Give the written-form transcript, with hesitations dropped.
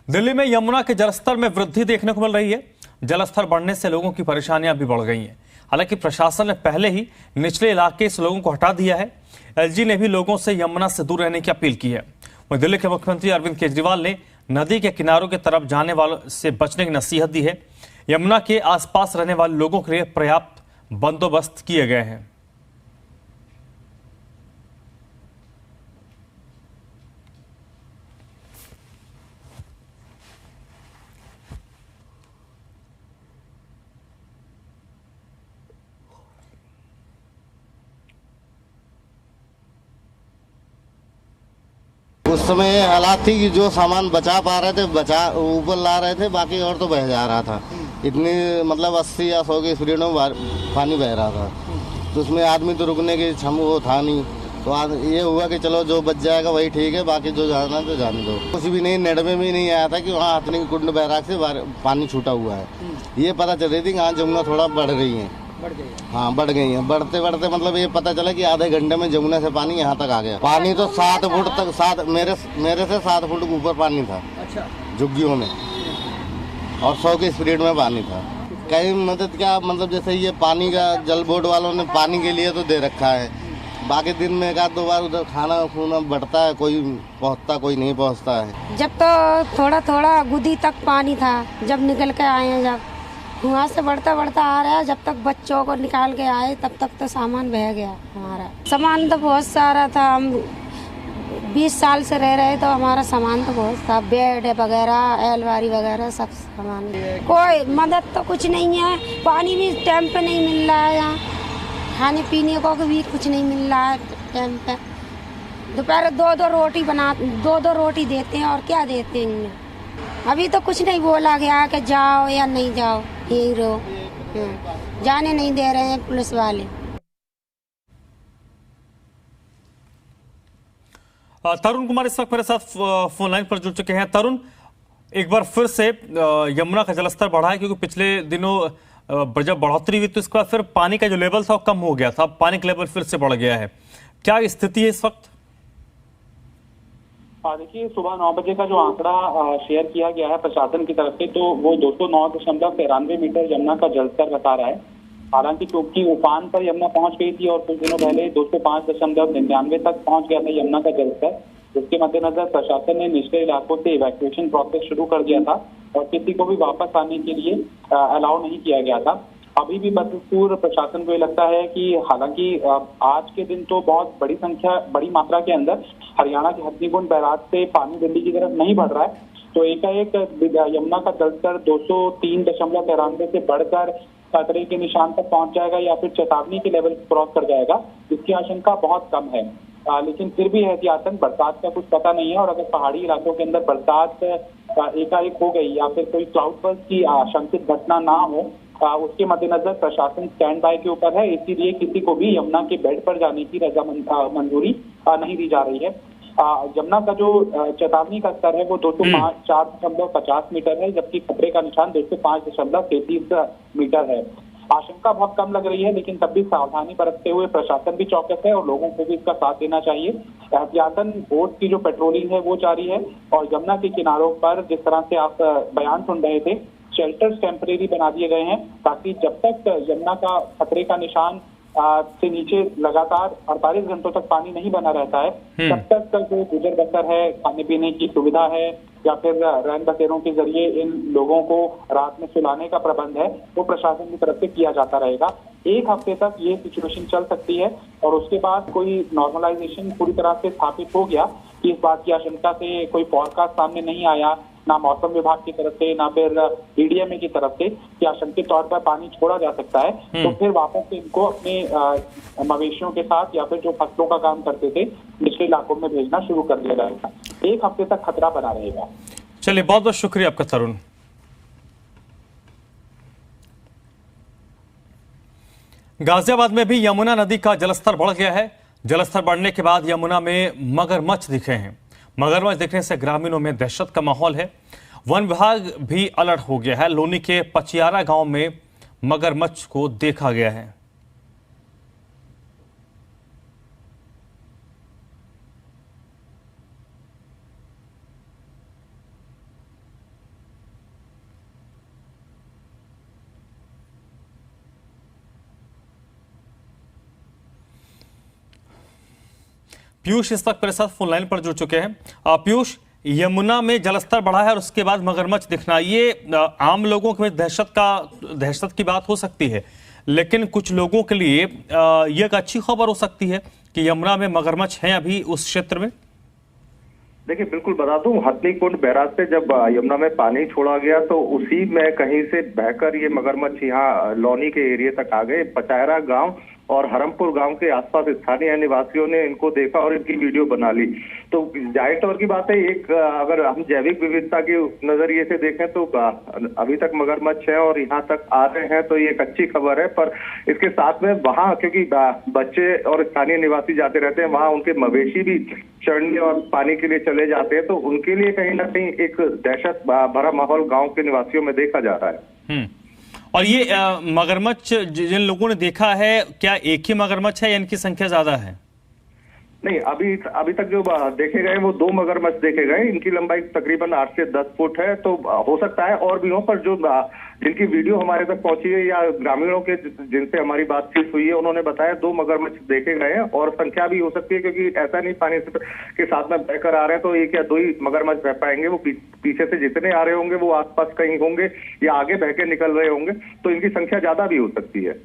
दिल्ली में यमुना के जलस्तर में वृद्धि देखने को मिल रही है। जलस्तर बढ़ने से लोगों की परेशानियां भी बढ़ गई हैं। हालांकि प्रशासन ने पहले ही निचले इलाके से लोगों को हटा दिया है। एलजी ने भी लोगों से यमुना से दूर रहने की अपील की है। वहीं दिल्ली के मुख्यमंत्री अरविंद केजरीवाल ने नदी के किनारों की तरफ जाने वालों से बचने की नसीहत दी है। यमुना के आसपास रहने वाले लोगों के लिए पर्याप्त बंदोबस्त किए गए हैं। उस समय हालात थी कि जो सामान बचा पा रहे थे बचा ऊपर ला रहे थे, बाकी और तो बह जा रहा था। इतनी मतलब 80 या 100 की स्पीड में पानी बह रहा था, तो उसमें आदमी तो रुकने की क्षम वो था नहीं। तो ये हुआ कि चलो जो बच जाएगा वही ठीक है, बाकी जो जाना तो जाने दो। कुछ भी नहीं, नेट में भी नहीं आया था कि वहाँ हथनी कुंड बैराग से पानी छूटा हुआ है। ये पता चल रही थी कि हाँ जमुना थोड़ा बढ़ रही है। हाँ बढ़ गई है। बढ़ते बढ़ते मतलब ये पता चला कि आधे घंटे में जमुना से पानी यहाँ तक आ गया। पानी तो 7 फुट तक, मेरे से 7 फुट ऊपर पानी था। अच्छा। झुग्गियों में, और 100 की स्पीड में पानी था। कई मदद क्या, मतलब जैसे ये पानी का जल बोर्ड वालों ने पानी के लिए तो दे रखा है, बाकी दिन में 1-2 बार उधर खाना खूना बढ़ता है, कोई पहुँचता कोई नहीं पहुँचता है। जब तो थोड़ा थोड़ा गुदी तक पानी था, जब निकल के आए हैं, जब वहाँ से बढ़ता बढ़ता आ रहा है, जब तक बच्चों को निकाल के आए तब तक तो सामान बह गया हमारा। सामान तो बहुत सारा था, हम 20 साल से रह रहे तो हमारा सामान तो बहुत था, बेड वगैरह, अलमारी वगैरह सब सामान। कोई मदद तो कुछ नहीं है, पानी भी टाइम पे नहीं मिल रहा है, यहाँ खाने पीने को भी कुछ नहीं मिल रहा है टाइम पे। दोपहर 2-2 रोटी देते हैं, और क्या देते हैं इनमें। अभी तो कुछ नहीं बोला गया कि जाओ या नहीं जाओ, यही रहो। जाने नहीं दे रहे हैं पुलिस वाले। तरुण कुमार इस वक्त मेरे साथ फोन लाइन पर जुड़ चुके हैं। तरुण, एक बार फिर से यमुना का जलस्तर बढ़ा है, क्योंकि पिछले दिनों जब बढ़ोतरी हुई तो इसके बाद फिर पानी का जो लेवल था वो कम हो गया था, पानी का लेवल फिर से बढ़ गया है। क्या स्थिति है इस वक्त? देखिए, सुबह 9 बजे का जो आंकड़ा शेयर किया गया है प्रशासन की तरफ से, तो वो 209.93 मीटर यमुना का जलस्तर बता रहा है। हालांकि क्योंकि उफान पर यमुना पहुंच गई थी और कुछ दिनों पहले 205.99 तक पहुंच गया था यमुना का जलस्तर, जिसके मद्देनजर प्रशासन ने निचले इलाकों से इवैक्यूएशन प्रोसेस शुरू कर दिया था और किसी को भी वापस आने के लिए अलाउ नहीं किया गया था। अभी भी बदसूर प्रशासन को ये लगता है कि हालांकि आज के दिन तो बहुत बड़ी मात्रा के अंदर हरियाणा के हथनीकुंड बैराज से पानी दिल्ली की तरफ नहीं बढ़ रहा है, तो एकाएक यमुना का जलस्तर 203.93 से बढ़कर खतरे के निशान तक पहुंच जाएगा या फिर चेतावनी के लेवल क्रॉस कर जाएगा, जिसकी आशंका बहुत कम है। लेकिन फिर भी एहतियातन बरसात का कुछ पता नहीं है, और अगर पहाड़ी इलाकों के अंदर बरसात एकाएक हो गई या फिर कोई क्लाउड बर्स्ट की आशंकित घटना ना हो, उसके मद्देनजर प्रशासन स्टैंड बाय के ऊपर है। इसीलिए किसी को भी यमुना के बेड पर जाने की मंजूरी नहीं दी जा रही है। यमुना का जो चेतावनी का स्तर है वो 204.50 मीटर है, जबकि खतरे का निशान 205.33 मीटर है। आशंका बहुत कम लग रही है, लेकिन तब भी सावधानी बरतते हुए प्रशासन भी चौकस है और लोगों को भी इसका साथ देना चाहिए। एहतियातन बोट की जो पेट्रोलिंग है वो जारी है, और यमुना के किनारों पर जिस तरह से आप बयान सुन रहे थे, शेल्टर्स टेम्परेरी बना दिए गए हैं, ताकि जब तक यमुना का खतरे का निशान से नीचे लगातार 48 घंटों तक पानी नहीं बना रहता है, तब तक जो गुजर बसर है, खाने पीने की सुविधा है, या फिर रैन बसेरों के जरिए इन लोगों को रात में सुलाने का प्रबंध है, वो प्रशासन की तरफ से किया जाता रहेगा। 1 हफ्ते तक ये सिचुएशन चल सकती है, और उसके बाद कोई नॉर्मलाइजेशन पूरी तरह से स्थापित हो गया कि इस बात की आशंका से कोई फोरकास्ट सामने नहीं आया, ना मौसम विभाग की तरफ से ना फिर डीडीएमए की तरफ से, कि आशंकित तौर पर पानी छोड़ा जा सकता है, तो फिर वापस से इनको अपने मवेशियों के साथ या फिर जो फसलों का काम करते थे निचले इलाकों में भेजना शुरू कर दिया जाएगा। 1 हफ्ते तक खतरा बना रहेगा। चलिए, बहुत बहुत शुक्रिया आपका तरुण। गाजियाबाद में भी यमुना नदी का जलस्तर बढ़ गया है। जलस्तर बढ़ने के बाद यमुना में मगरमच्छ दिखे हैं। मगरमच्छ दिखने से ग्रामीणों में दहशत का माहौल है। वन विभाग भी अलर्ट हो गया है। लोनी के पचियारा गांव में मगरमच्छ को देखा गया है। पीयूष इस वक्त मेरे साथ फोन लाइन पर जुड़ चुके हैं। पीयूष, यमुना में जलस्तर बढ़ा है और उसके बाद मगरमच्छ दिखना, ये आम लोगों के दहशत की बात हो सकती है, लेकिन कुछ लोगों के लिए ये एक अच्छी खबर हो सकती है कि यमुना में मगरमच्छ हैं अभी उस क्षेत्र में। देखिए, बिल्कुल बता दूं, हथनी कुंड बैराज से जब यमुना में पानी छोड़ा गया तो उसी में कहीं से बहकर ये मगरमच्छ यहाँ लौनी के एरिया तक आ गए। पचायरा गांव और हरमपुर गांव के आसपास स्थानीय निवासियों ने इनको देखा और इनकी वीडियो बना ली। तो जाहिर तौर की बात है, एक अगर हम जैविक विविधता के नजरिए से देखें तो अभी तक मगरमच्छ है और यहाँ तक आ रहे हैं, तो ये एक अच्छी खबर है। पर इसके साथ में वहाँ क्योंकि बच्चे और स्थानीय निवासी जाते रहते हैं, वहाँ उनके मवेशी भी चढ़ने और पानी के लिए चले जाते हैं, तो उनके लिए कहीं ना कहीं एक दहशत भरा माहौल गाँव के निवासियों में देखा जा रहा है। और ये मगरमच्छ जिन लोगों ने देखा है, क्या एक ही मगरमच्छ है या इनकी संख्या ज्यादा है? नहीं, अभी तक जो देखे गए वो 2 मगरमच्छ देखे गए। इनकी लंबाई तकरीबन 8 से 10 फुट है, तो हो सकता है और भी हो, पर जो जिनकी वीडियो हमारे तक पहुंची है या ग्रामीणों के जिनसे हमारी बातचीत हुई है, उन्होंने बताया 2 मगरमच्छ देखे गए हैं और संख्या भी हो सकती है, क्योंकि ऐसा नहीं पानी के साथ में बहकर आ रहे हैं तो एक या 2 ही मगरमच्छ बह पाएंगे। वो पीछे से जितने आ रहे होंगे वो आसपास कहीं होंगे या आगे बह के निकल रहे होंगे, तो इनकी संख्या ज्यादा भी हो सकती है।